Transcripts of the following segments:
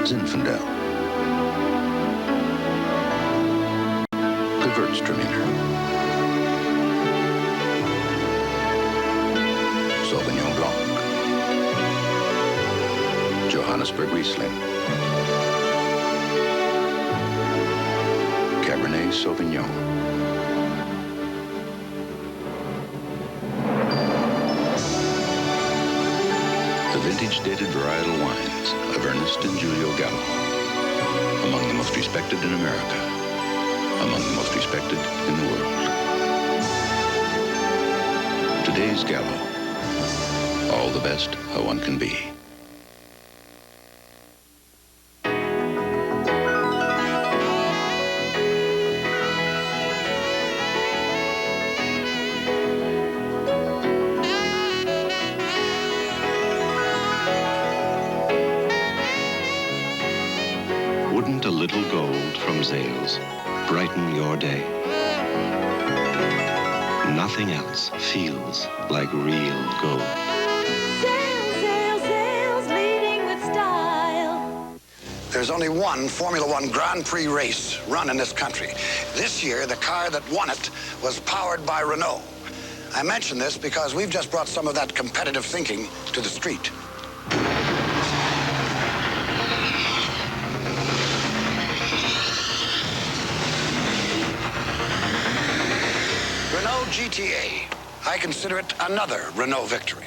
Zinfandel, Gewürztraminer, Sauvignon Blanc, Johannesburg Riesling, Cabernet Sauvignon. The vintage-dated varietal wines of Ernest and Julio Gallo. Among the most respected in America. Among the most respected in the world. Today's Gallo. All the best a one can be. Wouldn't a little gold from Zales brighten your day? Nothing else feels like real gold. Zales, Zales, Zales, leading with style. There's only one Formula One Grand Prix race run in this country. This year, the car that won it was powered by Renault. I mention this because we've just brought some of that competitive thinking to the street. Renault GTA. I consider it another Renault victory.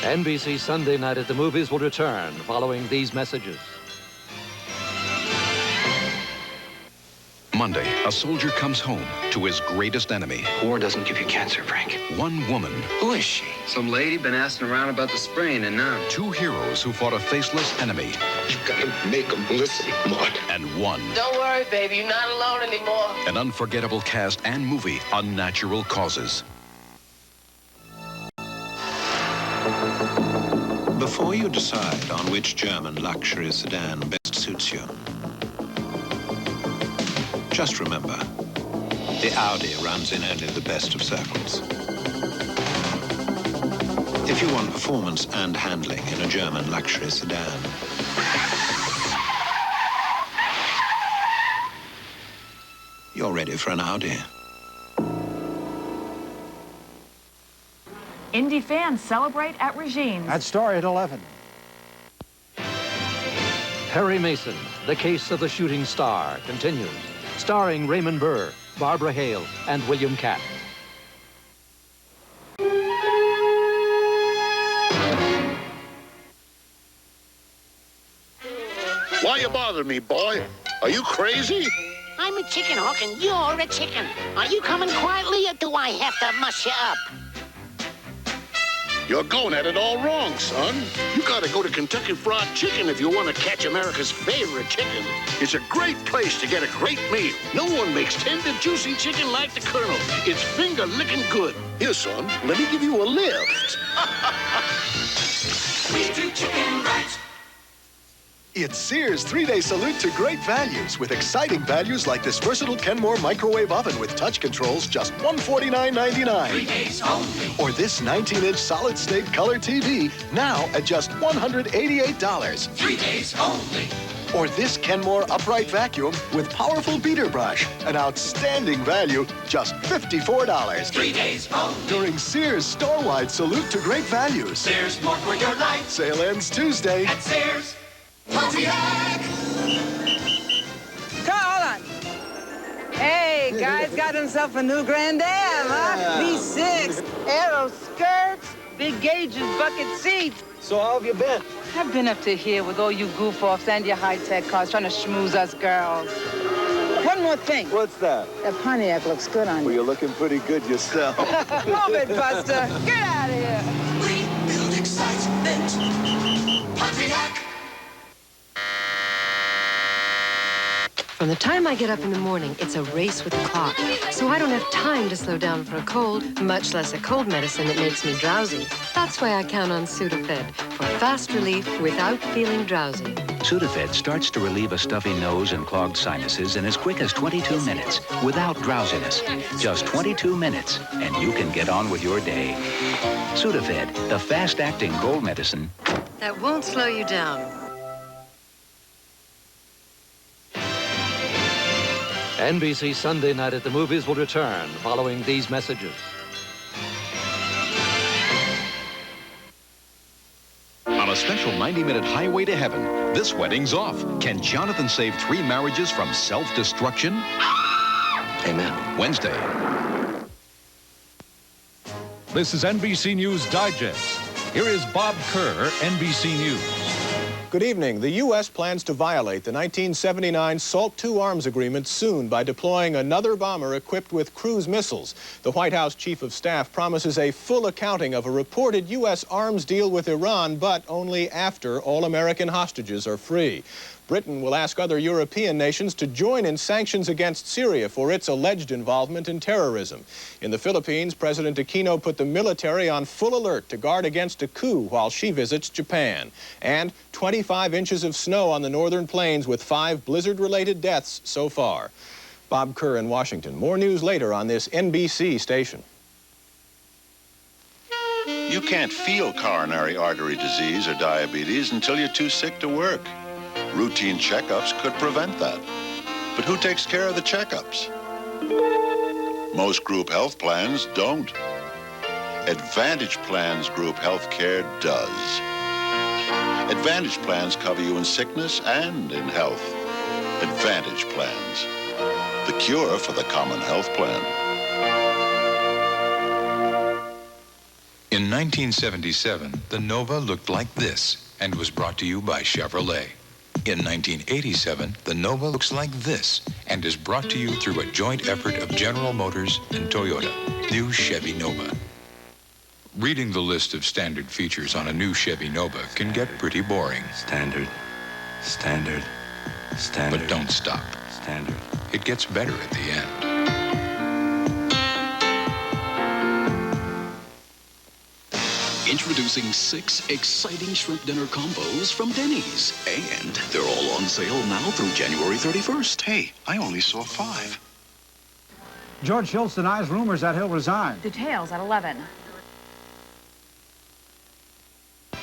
NBC Sunday Night at the Movies will return following these messages. Monday, a soldier comes home to his greatest enemy. War doesn't give you cancer, Frank. One woman. Who is she? Some lady been asking around about the sprain, and now. Two heroes who fought a faceless enemy. You've got to make them listen, Maud. And one. Don't worry, baby. You're not alone anymore. An unforgettable cast and movie, Unnatural Causes. Before you decide on which German luxury sedan best suits you, just remember, the Audi runs in only the best of circles. If you want performance and handling in a German luxury sedan, you're ready for an Audi. Indie fans celebrate at Regine's. That story at 11. Perry Mason, The Case of the Shooting Star, continues. Starring Raymond Burr, Barbara Hale, and William Catt. Why you bothering me, boy? Are you crazy? I'm a chicken hawk and you're a chicken. Are you coming quietly or do I have to muss you up? You're going at it all wrong, son. You gotta go to Kentucky Fried Chicken if you want to catch America's favorite chicken. It's a great place to get a great meal. No one makes tender, juicy chicken like the Colonel. It's finger-licking good. Here, son, let me give you a lift. We do chicken right. It's Sears 3-day salute to great values with exciting values like this versatile Kenmore microwave oven with touch controls, just $149.99. 3 days only. Or this 19-inch solid-state color TV, now at just $188. 3 days only. Or this Kenmore upright vacuum with powerful beater brush, an outstanding value, just $54. 3 days only. During Sears store-wide salute to great values. Sears, more for your life. Sale ends Tuesday. At Sears. Pontiac! Hold on. Hey, guy's got himself a new Grand Am, huh? V6, aero skirts, big gauges, bucket seats. So how have you been? I've been up to here with all you goof-offs and your high-tech cars trying to schmooze us girls. One more thing. What's that? That Pontiac looks good on you. Well, you're looking pretty good yourself. Move it, Buster. Get out of here. We build excitement. Pontiac. From the time I get up in the morning, it's a race with the clock. So I don't have time to slow down for a cold, much less a cold medicine that makes me drowsy. That's why I count on Sudafed for fast relief without feeling drowsy. Sudafed starts to relieve a stuffy nose and clogged sinuses in as quick as 22 minutes without drowsiness. Just 22 minutes, and you can get on with your day. Sudafed, the fast-acting cold medicine that won't slow you down. NBC Sunday Night at the Movies will return following these messages. On a special 90-minute highway to heaven, this wedding's off. Can Jonathan save 3 marriages from self-destruction? Amen. Wednesday. This is NBC News Digest. Here is Bob Kerr, NBC News. Good evening. The U.S. plans to violate the 1979 SALT II arms agreement soon by deploying another bomber equipped with cruise missiles. The White House Chief of Staff promises a full accounting of a reported U.S. arms deal with Iran, but only after all American hostages are free. Britain will ask other European nations to join in sanctions against Syria for its alleged involvement in terrorism. In the Philippines, President Aquino put the military on full alert to guard against a coup while she visits Japan. And 25 inches of snow on the northern plains with 5 blizzard-related deaths so far. Bob Kerr in Washington. More news later on this NBC station. You can't feel coronary artery disease or diabetes until you're too sick to work. Routine checkups could prevent that. But who takes care of the checkups? Most group health plans don't. Advantage Plans Group Health Care does. Advantage Plans cover you in sickness and in health. Advantage Plans. The cure for the common health plan. In 1977, the Nova looked like this and was brought to you by Chevrolet. In 1987, the Nova looks like this and is brought to you through a joint effort of General Motors and Toyota. New Chevy Nova. Reading the list of standard features on a new Chevy Nova can get pretty boring. Standard. But don't stop. Standard. It gets better at the end. Introducing 6 exciting shrimp dinner combos from Denny's. And they're all on sale now through January 31st. Hey, I only saw 5. George Shultz denies rumors that he'll resign. Details at 11.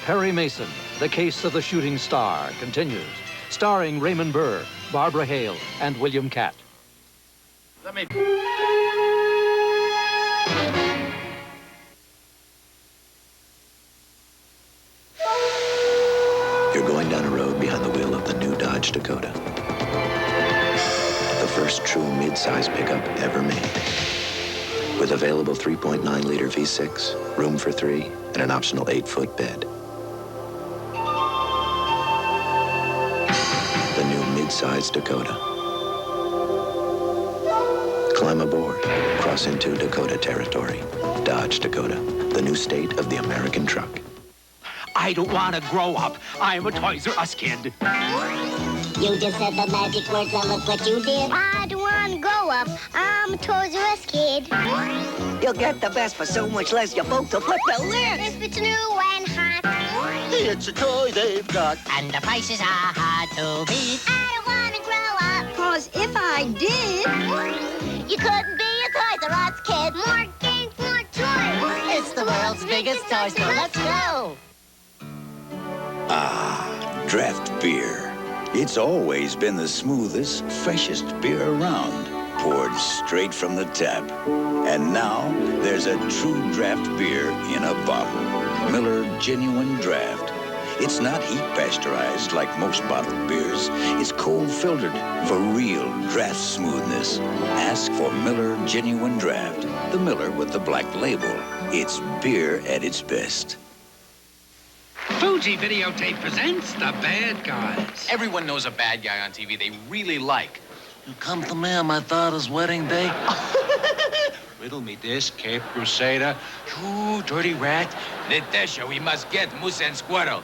Perry Mason, The Case of the Shooting Star, continues. Starring Raymond Burr, Barbara Hale, and William Catt. You're going down a road behind the wheel of the new Dodge Dakota. The first true mid-size pickup ever made. With available 3.9-liter V6, room for 3, and an optional 8-foot bed. The new mid-size Dakota. Climb aboard, cross into Dakota territory. Dodge Dakota, the new state of the American truck. I don't want to grow up. I'm a Toys R Us kid. You just said the magic words and look what you did. I don't want to grow up. I'm a Toys R Us kid. You'll get the best for so much less you both to flip the lid. If it's new and hot. It's a toy they've got. And the prices are hard to beat. I don't want to grow up. 'Cause if I did, you couldn't be a Toys R Us kid. More games, more toys. It's the world's biggest toy store. Let's go. Ah, draft beer. It's always been the smoothest, freshest beer around, poured straight from the tap. And now, there's a true draft beer in a bottle. Miller Genuine Draft. It's not heat pasteurized like most bottled beers. It's cold filtered for real draft smoothness. Ask for Miller Genuine Draft. The Miller with the black label. It's beer at its best. Fuji Videotape presents The Bad Guys. Everyone knows a bad guy on TV they really like. You come to me on my daughter's wedding day? Riddle me this, Cape Crusader. You dirty rat. Natasha, we must get Moose and Squirrel.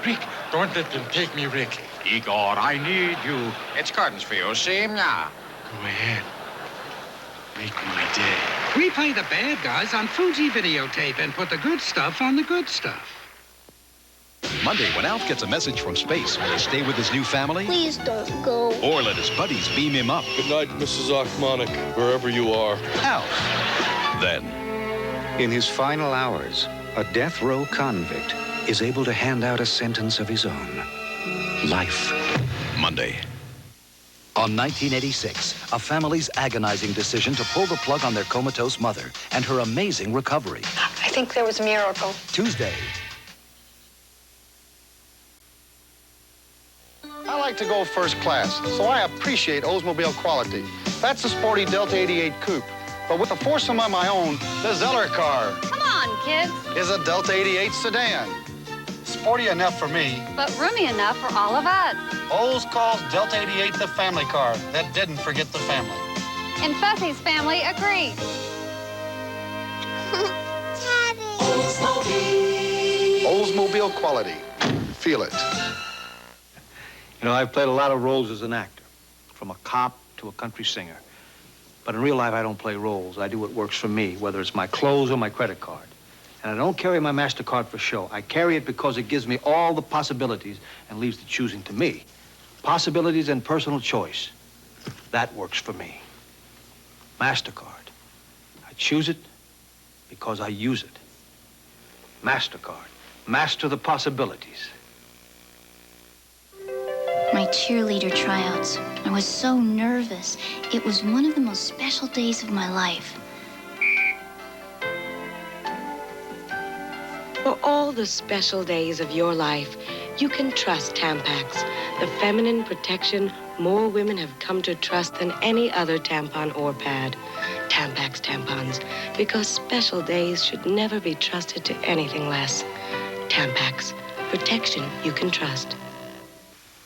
Rick, don't let them take me, Rick. Igor, I need you. It's curtains for you, see? Nah. Go ahead. Make my day. We play the bad guys on Fuji Videotape and put the good stuff on the good stuff. Monday, when Alf gets a message from space, will he stay with his new family? Please don't go. Or let his buddies beam him up? Good night, Mrs. Achmonic, wherever you are. Alf. Then. In his final hours, a death row convict is able to hand out a sentence of his own. Life. Monday. On 1986, a family's agonizing decision to pull the plug on their comatose mother and her amazing recovery. I think there was a miracle. Tuesday. I like to go first class, so I appreciate Oldsmobile quality. That's a sporty Delta 88 coupe. But with a foursome of my own, the Zeller car Come on, kids. is a Delta 88 sedan. Sporty enough for me, But roomy enough for all of us. Olds calls Delta 88 the family car that didn't forget the family. And Fuzzy's family agrees. Oldsmobile quality. Feel it. You know, I've played a lot of roles as an actor, from a cop to a country singer. But in real life, I don't play roles. I do what works for me, whether it's my clothes or my credit card. And I don't carry my MasterCard for show. I carry it because it gives me all the possibilities and leaves the choosing to me. Possibilities and personal choice. That works for me. MasterCard. I choose it because I use it. MasterCard. Master the possibilities. My cheerleader tryouts. I was so nervous. It was one of the most special days of my life. For all the special days of your life, you can trust Tampax, the feminine protection more women have come to trust than any other tampon or pad. Tampax tampons, because special days should never be trusted to anything less. Tampax, protection you can trust.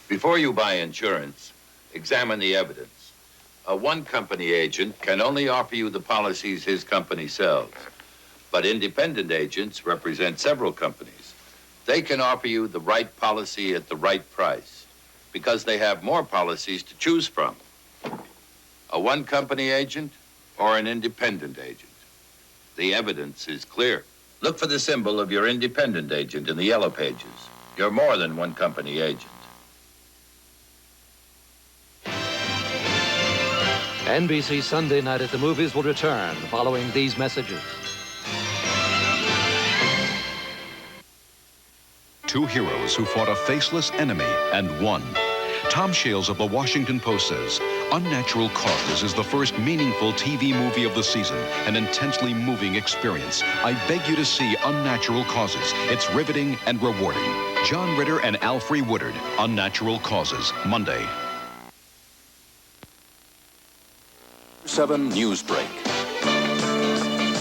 Before you buy insurance, examine the evidence. A one-company agent can only offer you the policies his company sells. But independent agents represent several companies. They can offer you the right policy at the right price because they have more policies to choose from. A one-company agent or an independent agent. The evidence is clear. Look for the symbol of your independent agent in the yellow pages. You're more than one company agent. NBC Sunday Night at the Movies will return following these messages. Two heroes who fought a faceless enemy and won. Tom Shales of the Washington Post says, Unnatural Causes is the first meaningful TV movie of the season, an intensely moving experience. I beg you to see Unnatural Causes. It's riveting and rewarding. John Ritter and Alfre Woodard, Unnatural Causes, Monday. 7 News Break.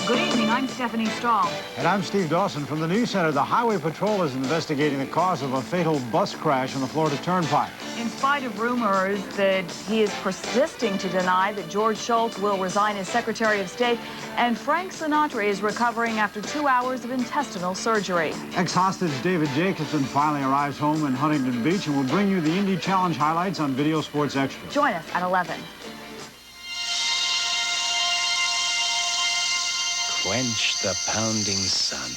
Good evening, I'm Stephanie Strong. And I'm Steve Dawson from the News Center. The Highway Patrol is investigating the cause of a fatal bus crash on the Florida Turnpike. In spite of rumors that he is persisting to deny that George Shultz will resign as Secretary of State, and Frank Sinatra is recovering after 2 hours of intestinal surgery. Ex-hostage David Jacobson finally arrives home in Huntington Beach and will bring you the Indy Challenge highlights on Video Sports Extra. Join us at 11. Quench the pounding sun.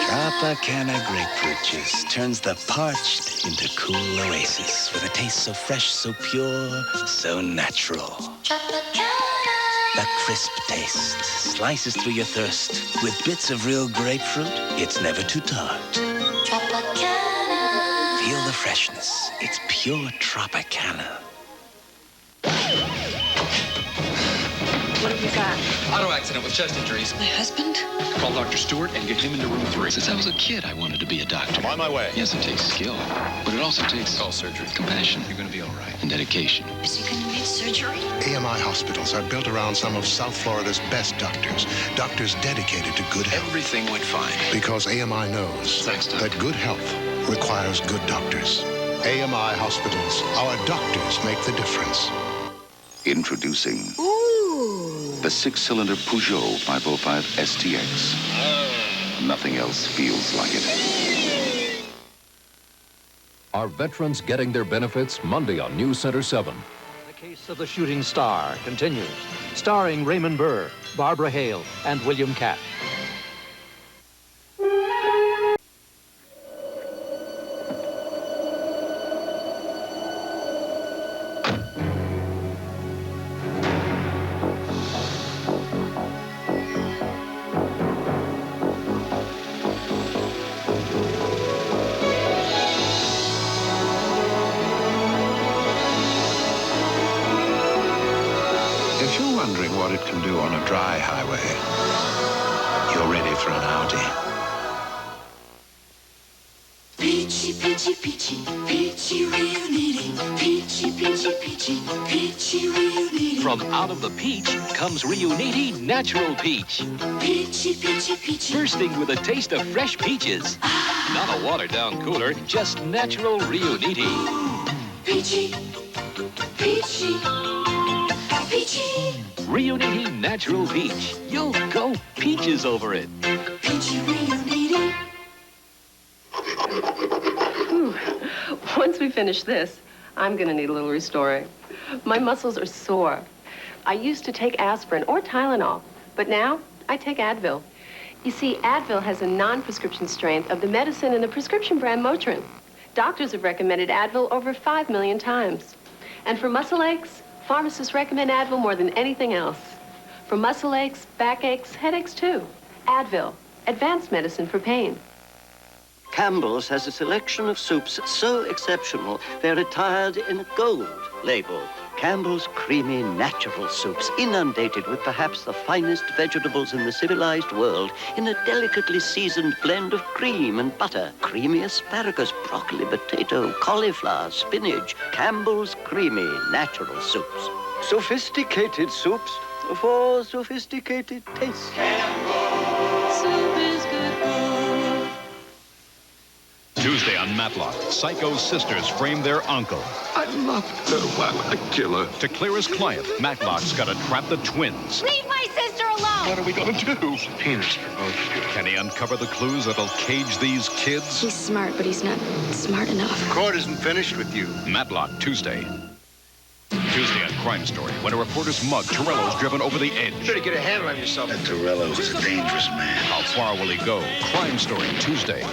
Tropicana grapefruit juice turns the parched into cool oasis with a taste so fresh, so pure, so natural. The crisp taste slices through your thirst. With bits of real grapefruit, it's never too tart. Feel the freshness. It's pure Tropicana. What have you got? Auto accident with chest injuries. My husband? Call Dr. Stewart and get him into room 3. Since I was a kid, I wanted to be a doctor. I'm on my way. Yes, it takes skill, but it also takes all surgery, compassion. You're going to be all right. And dedication. Is he going to need surgery? AMI hospitals are built around some of South Florida's best doctors. Doctors dedicated to good health. Everything went fine. Because AMI knows that good health requires good doctors. AMI hospitals. Our doctors make the difference. Introducing the 6-cylinder Peugeot 505 STX. Nothing else feels like it. Are veterans getting their benefits? Monday on News Center 7. The case of the shooting star continues, starring Raymond Burr, Barbara Hale, and William Catt. wondering what it can do on a dry highway, you're ready for an Audi. Peachy, peachy, peachy, peachy reuniting. Peachy, peachy, peachy, peachy reuniting. From out of the peach comes Reuniti Natural Peach. Peachy, peachy, peachy. Bursting with a taste of fresh peaches. Not a watered-down cooler, just natural Reuniti. Peachy, peachy, peachy. Reuniti Natural Peach. You'll go peaches over it. Peachy reuniting. Once we finish this, I'm gonna need a little restoring. My muscles are sore. I used to take aspirin or Tylenol, but now I take Advil. You see, Advil has a non-prescription strength of the medicine in the prescription brand Motrin. Doctors have recommended Advil over 5 million times. And for muscle aches, pharmacists recommend Advil more than anything else. For muscle aches, backaches, headaches too. Advil, advanced medicine for pain. Campbell's has a selection of soups so exceptional, they're attired in a gold label. Campbell's creamy, natural soups, inundated with perhaps the finest vegetables in the civilized world, in a delicately seasoned blend of cream and butter, creamy asparagus, broccoli, potato, cauliflower, spinach. Campbell's creamy, natural soups. Sophisticated soups for sophisticated tastes. Campbell's soup is good food. Tuesday on Matlock, Psycho's sisters frame their uncle. I loved her while I kill her. To clear his client, Matlock's got to trap the twins. Leave my sister alone! What are we going to do? Penis for both of you. Can he uncover the clues that'll cage these kids? He's smart, but he's not smart enough. The court isn't finished with you. Matlock, Tuesday. Tuesday on Crime Story, when a reporter's mug, Torello's driven over the edge. Better get a handle on yourself. That Torello is a dangerous man. How far will he go? Crime Story, Tuesday.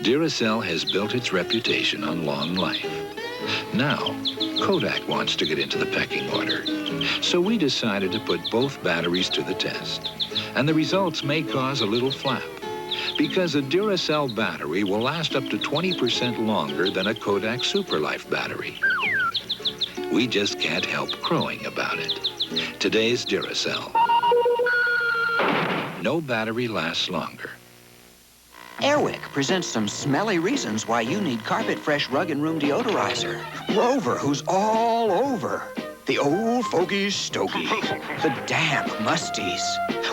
Duracell has built its reputation on long life. Now, Kodak wants to get into the pecking order. So we decided to put both batteries to the test. And the results may cause a little flap, because a Duracell battery will last up to 20% longer than a Kodak Superlife battery. We just can't help crowing about it. Today's Duracell. No battery lasts longer. Airwick presents some smelly reasons why you need Carpet Fresh Rug and Room Deodorizer. Rover, who's all over. The old fogey stogie. The damp musties.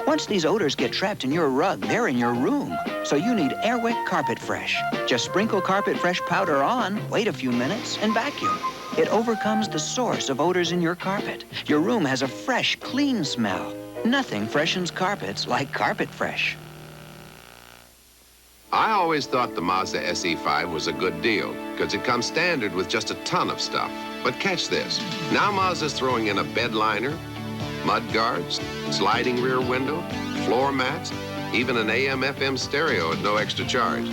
Once these odors get trapped in your rug, they're in your room. So you need Airwick Carpet Fresh. Just sprinkle Carpet Fresh powder on, wait a few minutes, and vacuum. It overcomes the source of odors in your carpet. Your room has a fresh, clean smell. Nothing freshens carpets like Carpet Fresh. I always thought the Mazda SE5 was a good deal because it comes standard with just a ton of stuff. But catch this. Now Mazda's throwing in a bed liner, mud guards, sliding rear window, floor mats, even an AM/FM stereo at no extra charge.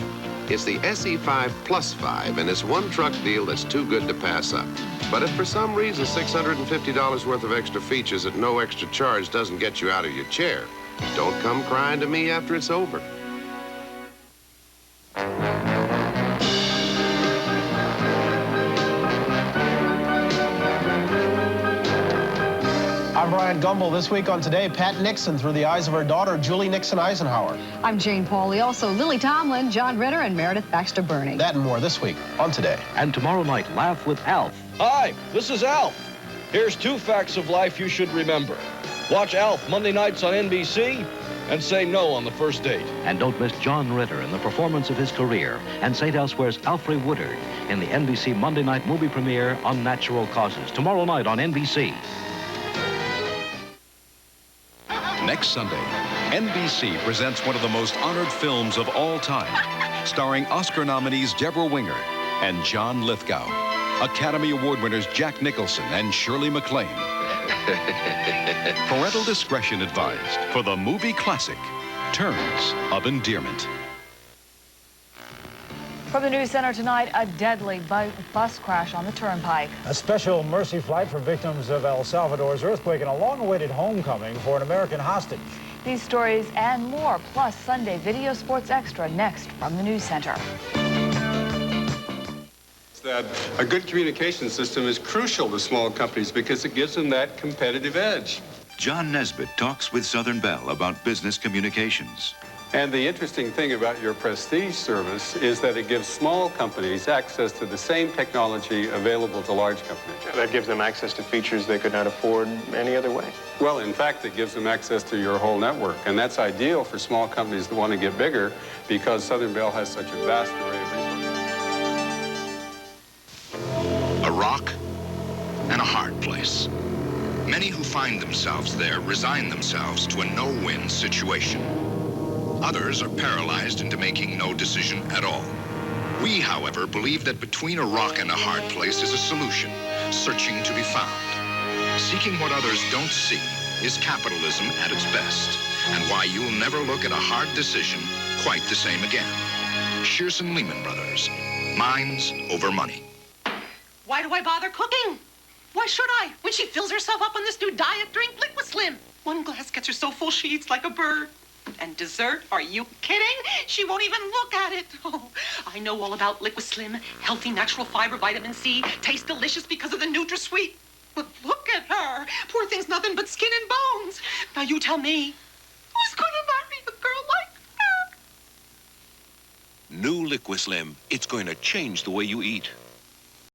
It's the SE5 Plus 5, and it's one truck deal that's too good to pass up. But if for some reason $650 worth of extra features at no extra charge doesn't get you out of your chair, don't come crying to me after it's over. I'm Brian Gumbel. This week on Today, Pat Nixon through the eyes of her daughter, Julie Nixon Eisenhower. I'm Jane Pauley. Also, Lily Tomlin, John Ritter, and Meredith Baxter Burney. That and more this week on Today. And tomorrow night, laugh with Alf. Hi, this is Alf. Here's 2 facts of life you should remember. Watch Alf Monday nights on NBC and say no on the first date. And don't miss John Ritter in the performance of his career and St. Elsewhere's Alfred Woodard in the NBC Monday night movie premiere, Unnatural Causes, tomorrow night on NBC. Next Sunday, NBC presents one of the most honored films of all time, starring Oscar nominees Deborah Winger and John Lithgow, Academy Award winners Jack Nicholson and Shirley MacLaine. Parental discretion advised for the movie classic, Terms of Endearment. From the news center tonight, a deadly bus crash on the turnpike. A special mercy flight for victims of El Salvador's earthquake and a long-awaited homecoming for an American hostage. These stories and more, plus Sunday Video Sports Extra next from the news center. That a good communication system is crucial to small companies because it gives them that competitive edge. John Nesbitt talks with Southern Bell about business communications. And the interesting thing about your prestige service is that it gives small companies access to the same technology available to large companies. That gives them access to features they could not afford any other way. Well, in fact, it gives them access to your whole network. And that's ideal for small companies that want to get bigger because Southern Bell has such a vast array of resources. A rock and a hard place. Many who find themselves there resign themselves to a no-win situation. Others are paralyzed into making no decision at all. We, however, believe that between a rock and a hard place is a solution, searching to be found. Seeking what others don't see is capitalism at its best, and why you'll never look at a hard decision quite the same again. Shearson Lehman Brothers, minds over money. Why do I bother cooking? Why should I? When she fills herself up on this new diet drink, Liquid Slim. One glass gets her so full she eats like a bird. And dessert? Are you kidding? She won't even look at it. Oh, I know all about Liquid Slim. Healthy, natural fiber, vitamin C. Tastes delicious because of the NutraSweet. But look at her. Poor thing's nothing but skin and bones. Now you tell me, who's going to marry a girl like her? New Liquid Slim. It's going to change the way you eat.